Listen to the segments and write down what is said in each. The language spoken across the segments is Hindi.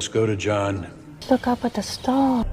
Let's go to John. Look up at the star.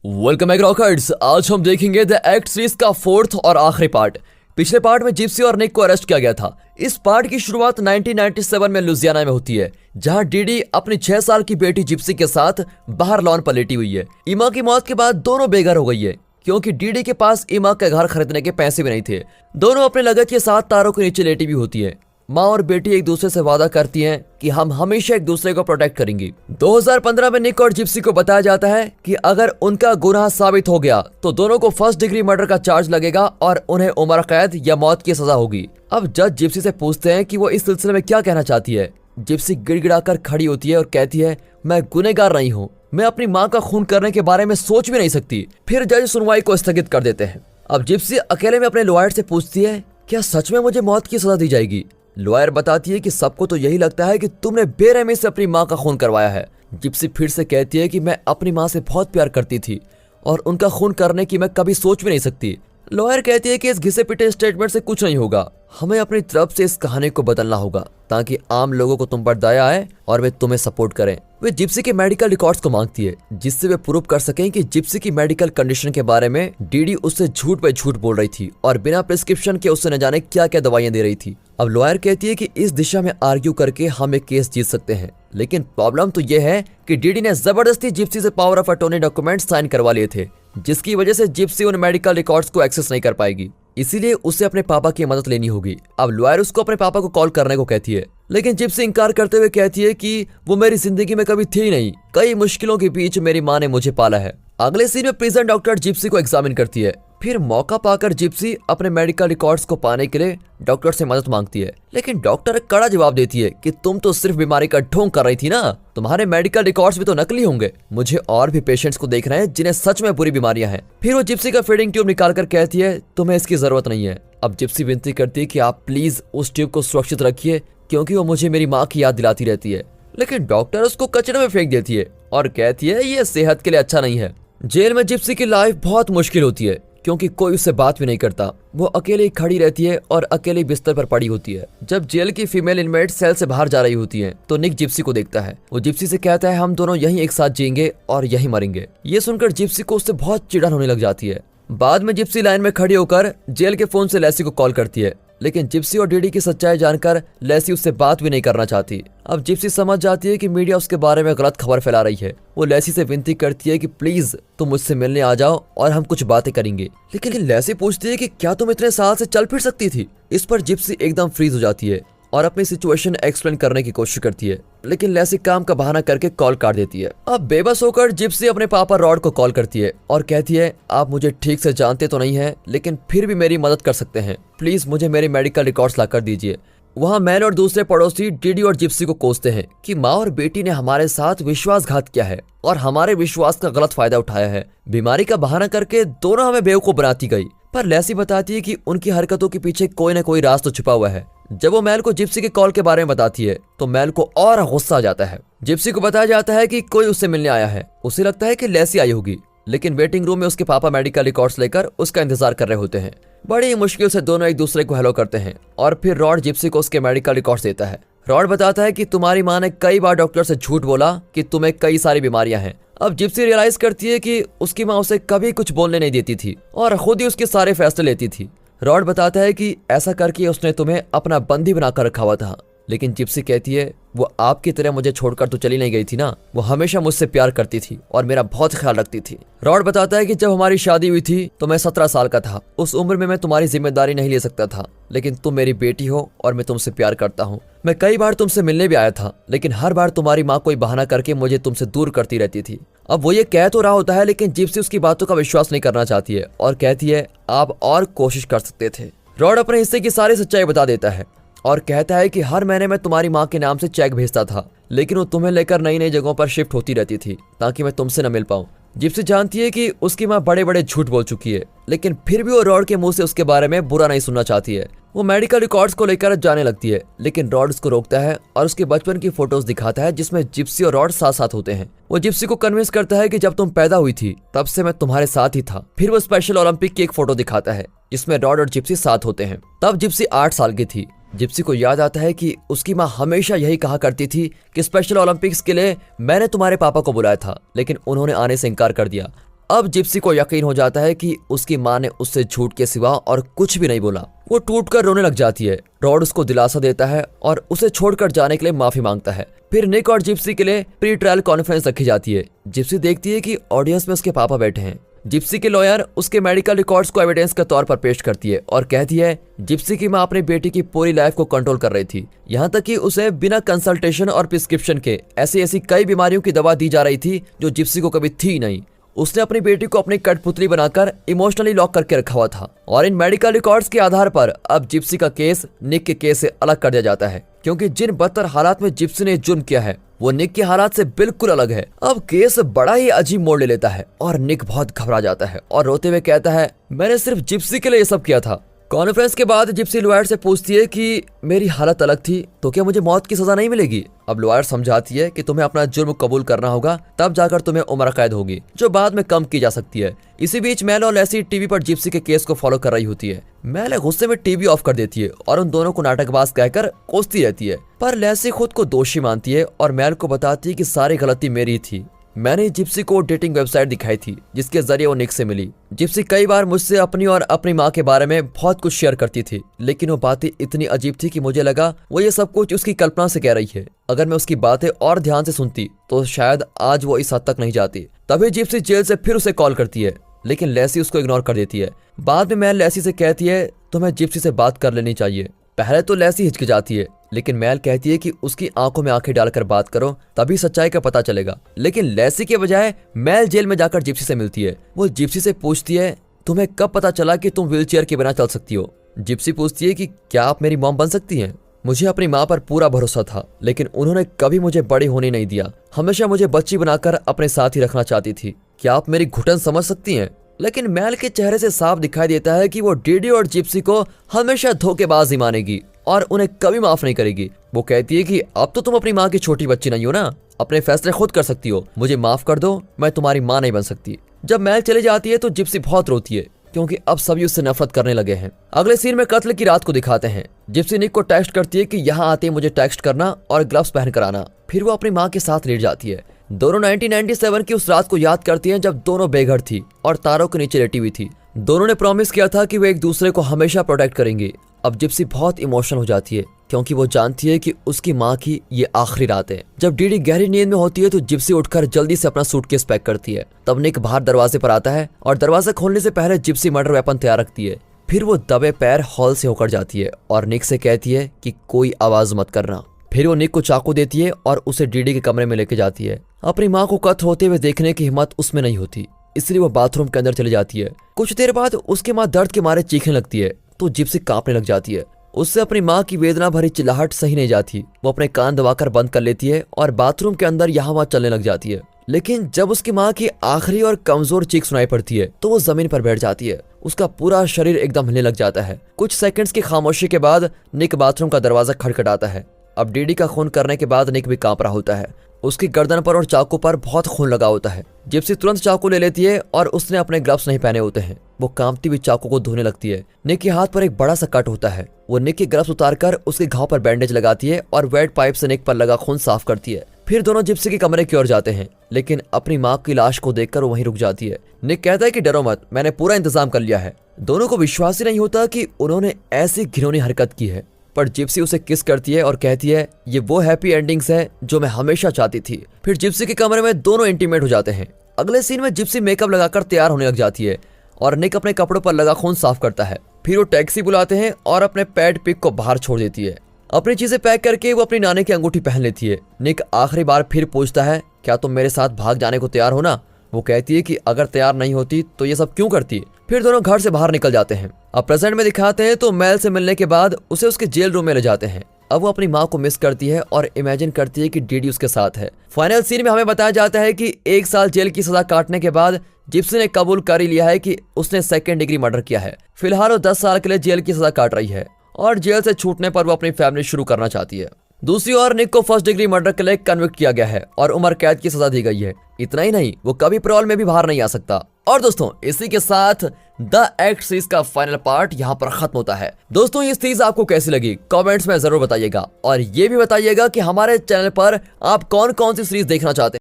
Welcome back rockers. आज हम देखेंगे द एक्ट सीरीज का फोर्थ और आखिरी पार्ट। पिछले पार्ट में जिप्सी और निक को अरेस्ट किया गया था। इस पार्ट की शुरुआत 1997 में लुजियाना में होती है, जहां डीडी अपनी 6 साल की बेटी जिप्सी के साथ बाहर लॉन पर लेटी हुई है। इमा की मौत के बाद दोनों बेघर हो गई है, क्योंकि डीडी के पास इमा का घर खरीदने के पैसे भी नहीं थे। दोनों अपने लगत के साथ तारों के नीचे लेटी भी होती है। माँ और बेटी एक दूसरे से वादा करती हैं कि हम हमेशा एक दूसरे को प्रोटेक्ट करेंगी। 2015 में निक और जिप्सी को बताया जाता है कि अगर उनका गुनाह साबित हो गया तो दोनों को फर्स्ट डिग्री मर्डर का चार्ज लगेगा और उन्हें उम्र कैद या मौत की सजा होगी। अब जज जिप्सी से पूछते हैं कि वो इस सिलसिले में क्या कहना चाहती है। जिप्सी गिड़गिड़ाकर खड़ी होती है और कहती है, मैं गुनहगार नहीं हूँ, मैं अपनी माँ का खून करने के बारे में सोच भी नहीं सकती। फिर जज सुनवाई को स्थगित कर देते हैं। अब जिप्सी अकेले में अपने लॉयर से पूछती है, क्या सच में मुझे मौत की सजा दी जाएगी? लॉयर बताती है कि सबको तो यही लगता है कि तुमने बेरहमी से अपनी माँ का खून करवाया है। जिप्सी फिर से कहती है कि मैं अपनी माँ से बहुत प्यार करती थी और उनका खून करने की मैं कभी सोच भी नहीं सकती। लॉयर कहती है कि इस घिसे पिटे स्टेटमेंट से कुछ नहीं होगा, हमें अपनी तरफ से इस कहानी को बदलना होगा ताकि आम लोगों को तुम पर दया आए और वे तुम्हें सपोर्ट करें। वे जिप्सी के मेडिकल रिकॉर्ड्स को मांगती है, जिससे वे प्रूव कर सकें कि जिप्सी की मेडिकल कंडीशन के बारे में डीडी उससे झूठ पे झूठ बोल रही थी और बिना प्रिस्क्रिप्शन के उससे न जाने क्या क्या दवाइयां दे रही थी। अब लॉयर कहती है कि इस दिशा में आर्ग्यू करके हम एक केस जीत सकते हैं, लेकिन प्रॉब्लम तो यह है कि डीडी ने जबरदस्ती जिप्सी से power of attorney document sign करवा लिए थे, जिसकी वजह से जिप्सी उन मेडिकल रिकॉर्ड्स को एक्सेस नहीं कर पाएगी। इसीलिए उसे अपने पापा की मदद लेनी होगी। अब लॉयर उसको अपने पापा को कॉल करने को कहती है, लेकिन जिप्सी इंकार करते हुए कहती है कि वो मेरी जिंदगी में कभी थी नहीं, कई मुश्किलों के बीच मेरी माँ ने मुझे पाला है। अगले सीन में प्रिजन डॉक्टर जिप्सी को एग्जामिन करती है। फिर मौका पाकर जिप्सी अपने मेडिकल रिकॉर्ड्स को पाने के लिए डॉक्टर से मदद मांगती है, लेकिन डॉक्टर कड़ा जवाब देती है कि तुम तो सिर्फ बीमारी का ढोंग कर रही थी ना, तुम्हारे मेडिकल रिकॉर्ड्स भी तो नकली होंगे। मुझे और भी पेशेंट्स को देखना है जिन्हें सच में बुरी बीमारियां हैं। फिर वो जिप्सी का फीडिंग ट्यूब निकालकर कहती है, तुम्हें इसकी जरूरत नहीं है। अब जिप्सी विनती करती है कि आप प्लीज उस ट्यूब को सुरक्षित रखिए, क्योंकि वो मुझे मेरी माँ की याद दिलाती रहती है। लेकिन डॉक्टर उसको कचरे में फेंक देती है और कहती है ये सेहत के लिए अच्छा नहीं है। जेल में जिप्सी की लाइफ बहुत मुश्किल होती है, क्योंकि कोई उससे बात भी नहीं करता। वो अकेले खड़ी रहती है और अकेले बिस्तर पर पड़ी होती है। जब जेल की फीमेल इनमेट सेल से बाहर जा रही होती है तो निक जिप्सी को देखता है। वो जिप्सी से कहता है, हम दोनों यहीं एक साथ जिएंगे और यहीं मरेंगे। ये सुनकर जिप्सी को उससे बहुत चिढ़न होने लग जाती है। बाद में जिप्सी लाइन में खड़ी होकर जेल के फोन से लेसी को कॉल करती है, लेकिन जिप्सी और डीडी की सच्चाई जानकर लेसी उससे बात भी नहीं करना चाहती। अब जिप्सी समझ जाती है कि मीडिया उसके बारे में गलत खबर फैला रही है। वो लेसी से विनती करती है कि प्लीज तुम मुझसे मिलने आ जाओ और हम कुछ बातें करेंगे। लेकिन लेसी पूछती है कि क्या तुम इतने साल से चल फिर सकती थी? इस पर जिप्सी एकदम फ्रीज हो जाती है और अपनी सिचुएशन एक्सप्लेन करने की कोशिश करती है, लेकिन लेसी काम का बहाना करके कॉल काट देती है। अब बेबस होकर जिप्सी अपने पापा रॉड को कॉल करती है और कहती है, आप मुझे ठीक से जानते तो नहीं हैं, लेकिन फिर भी मेरी मदद कर सकते हैं। प्लीज मुझे मेरी मेडिकल रिकॉर्ड्स लाकर दीजिए। वहाँ मैन और दूसरे पड़ोसी डीडी और जिप्सी को कोसते हैं कि माँ और बेटी ने हमारे साथ विश्वासघात किया है और हमारे विश्वास का गलत फायदा उठाया है। बीमारी का बहाना करके दोनों हमें बेवकूफ बनाती गई। पर लेसी बताती है कि उनकी हरकतों के पीछे कोई न कोई राज तो छुपा हुआ है। जब वो मैल को जिप्सी के कॉल के बारे में बताती है तो मैल को और गुस्सा आ जाता है। जिप्सी को बताया जाता है कि कोई उससे मिलने आया है। उसे लगता है कि लेसी आई होगी, लेकिन वेटिंग रूम में उसके पापा मेडिकल रिकॉर्ड्स लेकर उसका इंतजार कर रहे होते हैं। बड़ी मुश्किल से दोनों एक दूसरे को हेलो करते हैं और फिर रॉड जिप्सी को उसके मेडिकल रिकॉर्ड्स देता है। रॉड बताता है कि तुम्हारी माँ ने कई बार डॉक्टर से झूठ बोला कि तुम्हें कई सारी बीमारियां हैं। अब जिप्सी रियलाइज करती है कि उसकी माँ उसे कभी कुछ बोलने नहीं देती थी और खुद ही उसके सारे फैसले लेती थी। रॉड बताता है कि ऐसा करके उसने तुम्हें अपना बंदी बनाकर रखा हुआ था, लेकिन जिप्सी कहती है, वो आपकी तरह मुझे छोड़कर तो चली नहीं गई थी ना, वो हमेशा मुझसे प्यार करती थी और मेरा बहुत ख्याल रखती थी। रॉड बताता है कि जब हमारी शादी हुई थी तो मैं 17 साल का था। उस उम्र में मैं तुम्हारी जिम्मेदारी नहीं ले सकता था, लेकिन तुम मेरी बेटी हो और मैं तुमसे प्यार करता हूँ। मैं कई बार तुमसे मिलने भी आया था, लेकिन हर बार तुम्हारी माँ कोई बहाना करके मुझे तुमसे दूर करती रहती थी। अब वो ये कह तो रहा होता है, लेकिन जिप्सी उसकी बातों का विश्वास नहीं करना चाहती है और कहती है, आप और कोशिश कर सकते थे। रॉड अपने हिस्से की सारी सच्चाई बता देता है और कहता है कि हर महीने मैं तुम्हारी माँ के नाम से चेक भेजता था, लेकिन वो तुम्हें लेकर नई नई जगहों पर शिफ्ट होती रहती थी ताकि मैं तुमसे न मिल पाऊं। जिप्सी जानती है कि उसकी माँ बड़े बड़े झूठ बोल चुकी है, लेकिन फिर भी वो रॉड के मुंह से उसके बारे में बुरा नहीं सुनना चाहती है। वो मेडिकल रिकॉर्ड्स को लेकर जाने लगती है, लेकिन रॉड उसको रोकता है और उसके बचपन की फोटोज दिखाता है जिसमें जिप्सी और रॉड साथ साथ होते हैं। वो जिप्सी को कन्विंस करता है कि जब तुम पैदा हुई थी तब से मैं तुम्हारे साथ ही था। फिर वो स्पेशल ओलंपिक की एक फोटो दिखाता है जिसमें रॉड और जिप्सी साथ होते हैं। तब जिप्सी 8 साल की थी जिप्सी को याद आता है कि उसकी माँ हमेशा यही कहा करती थी कि स्पेशल ओलंपिक्स के लिए मैंने तुम्हारे पापा को बुलाया था, लेकिन उन्होंने आने से इनकार कर दिया। अब जिप्सी को यकीन हो जाता है कि उसकी माँ ने उससे झूठ के सिवा और कुछ भी नहीं बोला। वो टूटकर रोने लग जाती है। रॉड उसको दिलासा देता है और उसे छोड़कर जाने के लिए माफी मांगता है। फिर निक और जिप्सी के लिए प्री ट्रायल कॉन्फ्रेंस रखी जाती है। जिप्सी देखती है कि ऑडियंस में उसके पापा बैठे हैं। जिप्सी के लॉयर उसके मेडिकल रिकॉर्ड्स को एविडेंस के तौर पर पेश करती है और कहती है जिप्सी की मां अपनी बेटी की पूरी लाइफ को कंट्रोल कर रही थी, यहाँ तक कि उसे बिना कंसल्टेशन और प्रिस्क्रिप्शन के ऐसी कई बीमारियों की दवा दी जा रही थी जो जिप्सी को कभी थी नहीं। उसने अपनी बेटी को अपनी कठपुतली बनाकर इमोशनली लॉक करके रखा हुआ था और इन मेडिकल रिकॉर्ड्स के आधार पर अब जिप्सी का केस निक के केस से अलग कर दिया जाता है, क्योंकि जिन बदतर हालात में जिप्सी ने जुर्म किया है वो निक के हालात से बिल्कुल अलग है। अब केस बड़ा ही अजीब मोड़ ले लेता है और निक बहुत घबरा जाता है और रोते हुए कहता है मैंने सिर्फ जिप्सी के लिए ये सब किया था। कॉन्फ्रेंस के बाद जिप्सी लॉयर से पूछती है कि मेरी हालत अलग थी तो क्या मुझे मौत की सजा नहीं मिलेगी। अब लॉयर समझाती है कि तुम्हें अपना जुर्म कबूल करना होगा, तब जाकर तुम्हें उम्र कैद होगी, जो बाद में कम की जा सकती है। इसी बीच मेल और लेसी टीवी पर जिप्सी के केस को फॉलो कर रही होती है। मेल गुस्से में टीवी ऑफ कर देती है और उन दोनों को नाटकबाज कहकर कोसती रहती है, पर लेसी खुद को दोषी मानती है और मेल को बताती है कि सारी गलती मेरी थी। मैंने जिप्सी को डेटिंग वेबसाइट दिखाई थी जिसके जरिए वो निक से मिली। जिप्सी कई बार मुझसे अपनी और अपनी माँ के बारे में बहुत कुछ शेयर करती थी, लेकिन वो बातें इतनी अजीब थी कि मुझे लगा वो ये सब कुछ उसकी कल्पना से कह रही है। अगर मैं उसकी बातें और ध्यान से सुनती तो शायद आज वो इस हद तक नहीं जाती। तभी जिप्सी जेल से फिर उसे कॉल करती है, लेकिन लेसी उसको इग्नोर कर देती है। बाद में मैल लेसी से कहती है तुम्हें जिप्सी से बात कर लेनी चाहिए। पहले तो लेसी हिचकिचाती है, लेकिन मैल कहती है कि उसकी आंखों में आंखें डालकर बात करो, तभी सच्चाई का पता चलेगा। लेकिन लेसी के बजाय मैल जेल में जाकर जिप्सी से मिलती है। वो जिप्सी से पूछती है तुम्हें कब पता चला कि तुम व्हीलचेयर के बिना चल सकती हो। जिप्सी पूछती है कि क्या आप मेरी मॉम बन सकती हैं। मुझे अपनी माँ पर पूरा भरोसा था, लेकिन उन्होंने कभी मुझे बड़ी होने नहीं दिया। हमेशा मुझे बच्ची बनाकर अपने साथ ही रखना चाहती थी। क्या आप मेरी घुटन समझ सकती हैं। लेकिन मैल के चेहरे से साफ दिखाई देता है कि वो डीडी और जिप्सी को हमेशा धोखेबाज ही मानेगी और उन्हें कभी माफ नहीं करेगी। वो कहती है कि अब तो तुम अपनी माँ की छोटी बच्ची नहीं हो ना, अपने फैसले खुद कर सकती हो, मुझे माफ कर दो, मैं तुम्हारी माँ नहीं बन सकती। जब मैल चली जाती है तो जिप्सी बहुत रोती है, क्योंकि अब सभी उससे नफरत करने लगे हैं। अगले सीन में कत्ल की रात को दिखाते हैं। जिप्सी निक को टेक्स्ट करती है कि यहाँ आते ही मुझे टेक्स्ट करना और ग्लव्स पहन कर आना। फिर वो अपनी माँ के साथ लेट जाती है। दोनों 1997 की उस रात को याद करती हैं जब दोनों बेघर थी और तारों के नीचे लेटी हुई थी। दोनों ने प्रॉमिस किया था कि वे एक दूसरे को हमेशा प्रोटेक्ट करेंगे। अब जिप्सी बहुत इमोशनल हो जाती है, क्योंकि वो जानती है कि उसकी माँ की ये आखिरी रात है। जब डीडी गहरी नींद में होती है तो जिप्सी उठकर जल्दी से अपना सूटकेस पैक करती है। तब निक बाहर दरवाजे पर आता है और दरवाजा खोलने से पहले जिप्सी मर्डर वेपन तैयार रखती है। फिर वो दबे पैर हॉल से होकर जाती है और निक से कहती है कि कोई आवाज मत करना। फिर वो निक को चाकू देती है और उसे डीडी के कमरे में लेके जाती है। अपनी माँ को कत्ल होते हुए देखने की हिम्मत उसमें नहीं होती, इसलिए वो बाथरूम के अंदर चली जाती है। कुछ देर बाद उसकी माँ दर्द के मारे चीखने लगती है तो जिप्सी कांपने लग जाती है। उससे अपनी माँ की वेदना भरी चिल्लाहट सही नहीं जाती। वो अपने कान दबाकर बंद कर लेती है और बाथरूम के अंदर यहाँ वहाँ चलने लग जाती है। लेकिन जब उसकी माँ की आखिरी और कमजोर चीख सुनाई पड़ती है तो वो जमीन पर बैठ जाती है। उसका पूरा शरीर एकदम हिलने लग जाता है। कुछ सेकंड्स की खामोशी के बाद निक बाथरूम का दरवाजा खटखटाता है। अब डीडी का खून करने के बाद निक भी कांप रहा होता है। उसकी गर्दन पर और चाकू पर बहुत खून लगा होता है। जिप्सी तुरंत चाकू ले लेती है और उसने अपने ग्लव्स नहीं पहने होते हैं। वो कांपती हुई चाकू को धोने लगती है। निक के हाथ पर एक बड़ा सा कट होता है। वो निक के ग्लव्स उतारकर उसके घाव पर बैंडेज लगाती है और वेट पाइप से निक पर लगा खून साफ करती है। फिर दोनों जिप्सी के कमरे की ओर जाते हैं, लेकिन अपनी माँ की लाश को देखकर वो वहीं रुक जाती है। निक कहता है कि डरो मत, मैंने पूरा इंतजाम कर लिया है। दोनों को विश्वास ही नहीं होता कि उन्होंने ऐसी घिनौनी हरकत की है, पर जिप्सी उसे किस करती है और कहती है ये वो हैप्पी एंडिंग्स है जो मैं हमेशा चाहती थी। फिर जिप्सी के कमरे में दोनों इंटीमेट हो जाते हैं। अगले सीन में जिप्सी मेकअप लगाकर तैयार होने लग जाती है और निक अपने कपड़ों पर लगा खून साफ करता है। फिर वो टैक्सी बुलाते हैं और अपने पेट पिग को बाहर छोड़ देती है। अपनी चीजें पैक करके वो अपनी नानी की अंगूठी पहन लेती है। निक आखिरी बार फिर पूछता है क्या तुम मेरे साथ भाग जाने को तैयार हो ना। वो कहती है कि अगर तैयार नहीं होती तो ये सब क्यों करती। फिर दोनों घर से बाहर निकल जाते हैं। अब प्रेजेंट में दिखाते हैं तो मेल से मिलने के बाद उसे उसके जेल रूम में ले जाते हैं। अब वो अपनी माँ को मिस करती है और इमेजिन करती है कि डीडी उसके साथ है। फाइनल सीन में हमें बताया जाता है कि 1 साल जेल की सजा काटने के बाद जिप्सी ने कबूल कर ही लिया है कि उसने 2nd डिग्री मर्डर किया है। फिलहाल वो 10 साल के लिए जेल की सजा काट रही है और जेल से छूटने पर वो अपनी फैमिली शुरू करना चाहती है। दूसरी ओर निक को फर्स्ट डिग्री मर्डर के लिए कन्विक्ट किया गया है और उम्र कैद की सजा दी गई है। इतना ही नहीं, वो कभी पैरोल में भी बाहर नहीं आ सकता। और दोस्तों, इसी के साथ द एक्ट सीरीज का फाइनल पार्ट यहाँ पर खत्म होता है। दोस्तों, ये सीरीज आपको कैसी लगी कमेंट्स में जरूर बताइएगा और ये भी बताइएगा कि हमारे चैनल पर आप कौन कौन सी सीरीज देखना चाहते हैं।